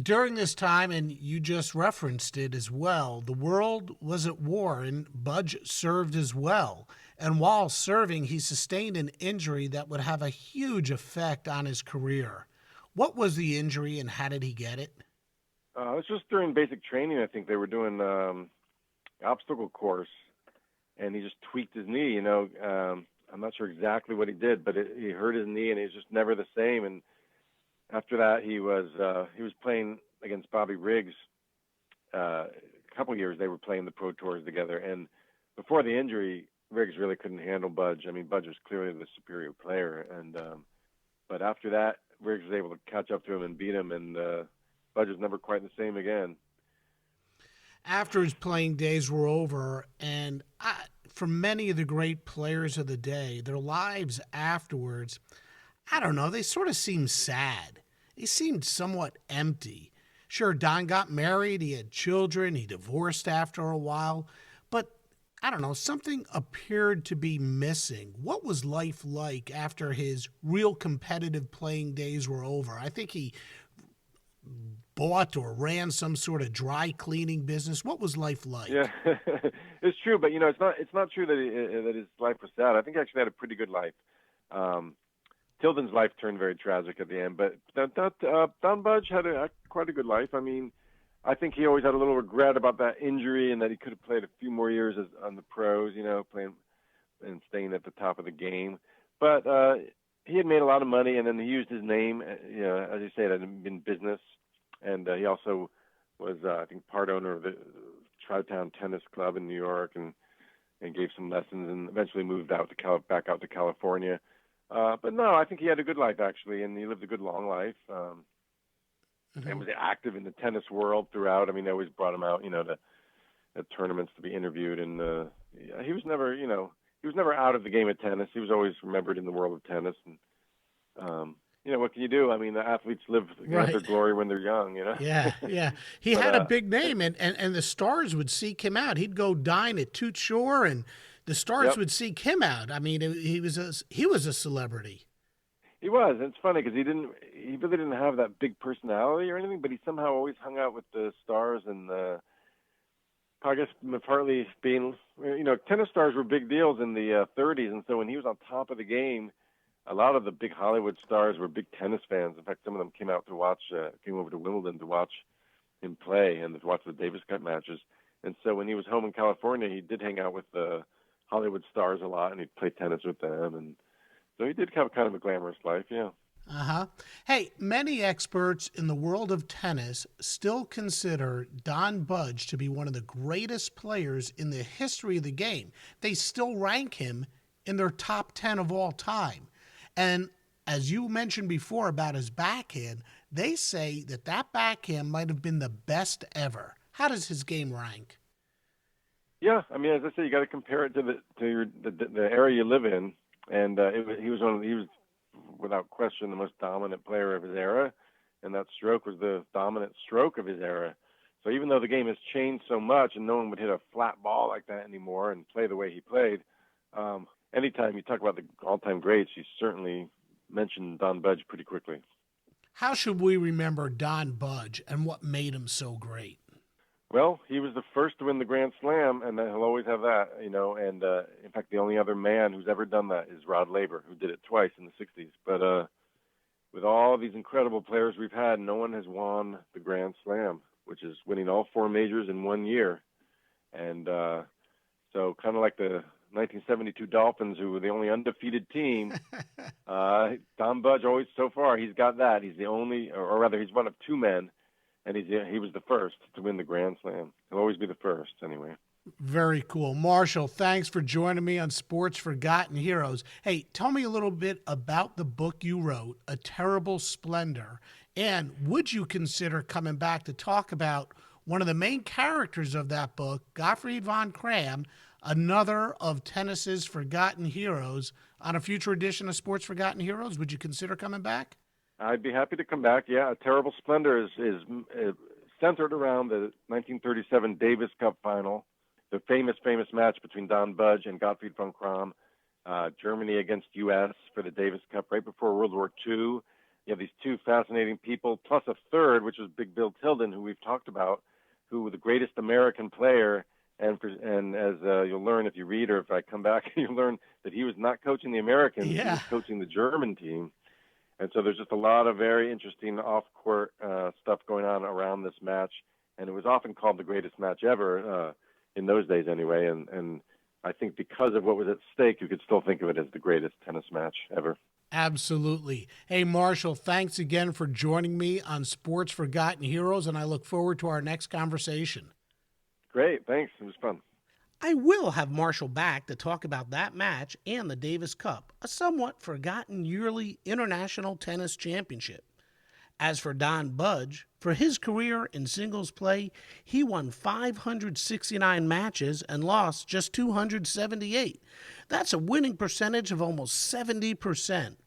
Speaker 2: During this time, and you just referenced it as well, the world was at war, and Budge served as well. And while serving, he sustained an injury that would have a huge effect on his career. What was the injury, and how did he get it?
Speaker 4: It was just during basic training. I think they were doing obstacle course, and he just tweaked his knee. I'm not sure exactly what he did, but he hurt his knee, and he was just never the same. And after that, he was playing against Bobby Riggs. A couple years they were playing the Pro Tours together, and before the injury, Riggs really couldn't handle Budge. I mean, Budge was clearly the superior player, and but after that, Riggs was able to catch up to him and beat him, and Budge was never quite the same again.
Speaker 2: After his playing days were over, and for many of the great players of the day, their lives afterwards, I don't know, they sort of seemed sad. They seemed somewhat empty. Sure, Don got married, he had children, he divorced after a while, but I don't know, something appeared to be missing. What was life like after his real competitive playing days were over? I think he bought or ran some sort of dry cleaning business. What was life like?
Speaker 4: Yeah, it's true, but it's not true that his life was sad. I think he actually had a pretty good life. Tilden's life turned very tragic at the end, but Don Budge had quite a good life. I mean, I think he always had a little regret about that injury and that he could have played a few more years on the pros, playing and staying at the top of the game. But he had made a lot of money, and then he used his name, as you say, in business. And he also was, I think, part owner of the Tri-Town Tennis Club in New York, and gave some lessons, and eventually moved back out to California. But no, I think he had a good life, actually, and he lived a good long life. And was active in the tennis world throughout. I mean, they always brought him out, at tournaments to be interviewed, and he was never out of the game of tennis. He was always remembered in the world of tennis, and what can you do? I mean, the athletes live their glory when they're young,
Speaker 2: Yeah. He had a big name, and the stars would seek him out. He'd go dine at Toot Shore, and the stars would seek him out. I mean, he was a celebrity.
Speaker 4: He was. And it's funny because he really didn't have that big personality or anything, but he somehow always hung out with the stars, and I guess partly being, tennis stars were big deals in the 30s, and so when he was on top of the game, a lot of the big Hollywood stars were big tennis fans. In fact, some of them came over to Wimbledon to watch him play and to watch the Davis Cup matches. And so when he was home in California, he did hang out with the Hollywood stars a lot, and he'd play tennis with them. And so he did have kind of a glamorous life, yeah.
Speaker 2: Hey, many experts in the world of tennis still consider Don Budge to be one of the greatest players in the history of the game. They still rank him in their top 10 of all time. And as you mentioned before about his backhand, they say that backhand might have been the best ever. How does his game rank?
Speaker 4: Yeah, I mean, as I say, you got to compare it to the area you live in, and he was without question the most dominant player of his era, and that stroke was the dominant stroke of his era. So even though the game has changed so much, and no one would hit a flat ball like that anymore and play the way he played, anytime you talk about the all-time greats, you certainly mention Don Budge pretty quickly.
Speaker 2: How should we remember Don Budge and what made him so great?
Speaker 4: Well, he was the first to win the Grand Slam, and he'll always have that, and in fact, the only other man who's ever done that is Rod Laver, who did it twice in the 60s. But with all these incredible players we've had, no one has won the Grand Slam, which is winning all 4 majors in 1 year. And so kind of like the 1972 Dolphins, who were the only undefeated team. Don Budge always, so far, he's got that. He's the only, or rather, he's one of two men, and he was the first to win the Grand Slam. He'll always be the first, anyway.
Speaker 2: Very cool. Marshall, thanks for joining me on Sports Forgotten Heroes. Hey, tell me a little bit about the book you wrote, A Terrible Splendor, and would you consider coming back to talk about one of the main characters of that book, Gottfried von Cram, another of tennis's forgotten heroes, on a future edition of Sports Forgotten Heroes? Would you consider coming back?
Speaker 4: I'd be happy to come back. Yeah, A Terrible Splendor is centered around the 1937 Davis Cup final, the famous match between Don Budge and Gottfried von Cram, Germany against U.S. for the Davis Cup right before World War II. You have these two fascinating people, plus a third, which was Big Bill Tilden, who we've talked about, who was the greatest American player. And as you'll learn if you read or if I come back, you'll learn that he was not coaching the Americans, He was coaching the German team. And so there's just a lot of very interesting off-court stuff going on around this match. And it was often called the greatest match ever, in those days anyway. And I think because of what was at stake, you could still think of it as the greatest tennis match ever.
Speaker 2: Absolutely. Hey, Marshall, thanks again for joining me on Sports Forgotten Heroes, and I look forward to our next conversation.
Speaker 4: Great. Thanks. It was fun.
Speaker 2: I will have Marshall back to talk about that match and the Davis Cup, a somewhat forgotten yearly international tennis championship. As for Don Budge, for his career in singles play, he won 569 matches and lost just 278. That's a winning percentage of almost 70%.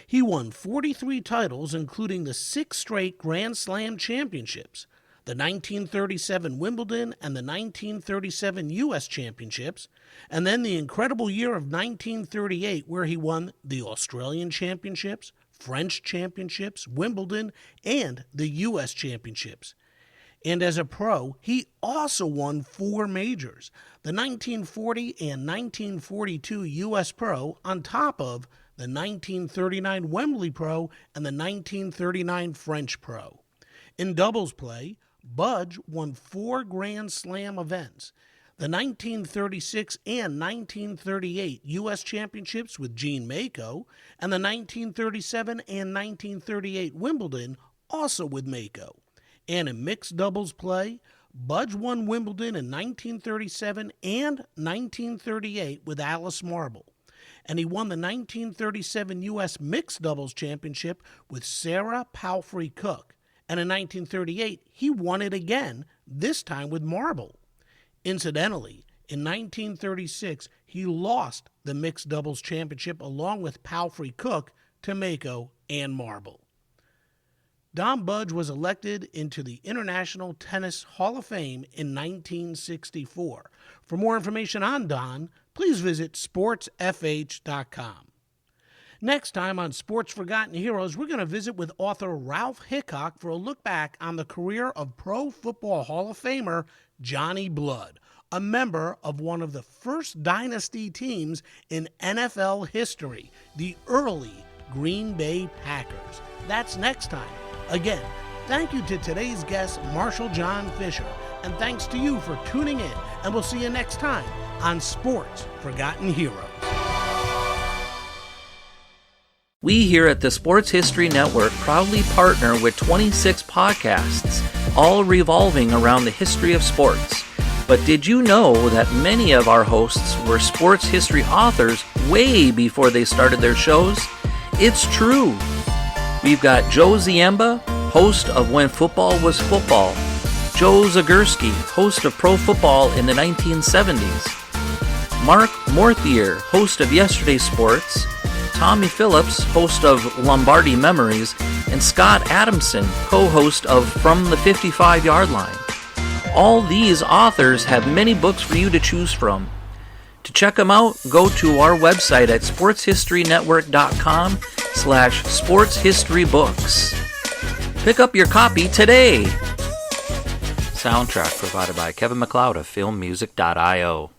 Speaker 2: He won 43 titles, including the 6 straight Grand Slam championships, the 1937 Wimbledon and the 1937 U.S. Championships, and then the incredible year of 1938 where he won the Australian Championships, French Championships, Wimbledon, and the U.S. Championships. And as a pro, he also won 4 majors, the 1940 and 1942 U.S. Pro on top of the 1939 Wembley Pro and the 1939 French Pro. In doubles play, Budge won 4 Grand Slam events, the 1936 and 1938 U.S. Championships with Gene Mako, and the 1937 and 1938 Wimbledon, also with Mako. And in mixed doubles play, Budge won Wimbledon in 1937 and 1938 with Alice Marble. And he won the 1937 U.S. Mixed Doubles Championship with Sarah Palfrey Cook. And in 1938, he won it again, this time with Marble. Incidentally, in 1936, he lost the Mixed Doubles Championship along with Palfrey Cook to Mako and Marble. Don Budge was elected into the International Tennis Hall of Fame in 1964. For more information on Don, please visit sportsfh.com. Next time on Sports Forgotten Heroes, we're going to visit with author Ralph Hickok for a look back on the career of Pro Football Hall of Famer Johnny Blood, a member of one of the first dynasty teams in NFL history, the early Green Bay Packers. That's next time. Again, thank you to today's guest, Marshall Jon Fisher, and thanks to you for tuning in, and we'll see you next time on Sports Forgotten Heroes.
Speaker 1: We here at the Sports History Network proudly partner with 26 podcasts, all revolving around the history of sports. But did you know that many of our hosts were sports history authors way before they started their shows? It's true. We've got Joe Ziemba, host of When Football Was Football, Joe Zagurski, host of Pro Football in the 1970s, Mark Morthier, host of Yesterday's Sports, Tommy Phillips, host of Lombardi Memories, and Scott Adamson, co-host of From the 55-Yard Line. All these authors have many books for you to choose from. To check them out, go to our website at sportshistorynetwork.com/sportshistorybooks. Pick up your copy today. Soundtrack provided by Kevin MacLeod of filmmusic.io.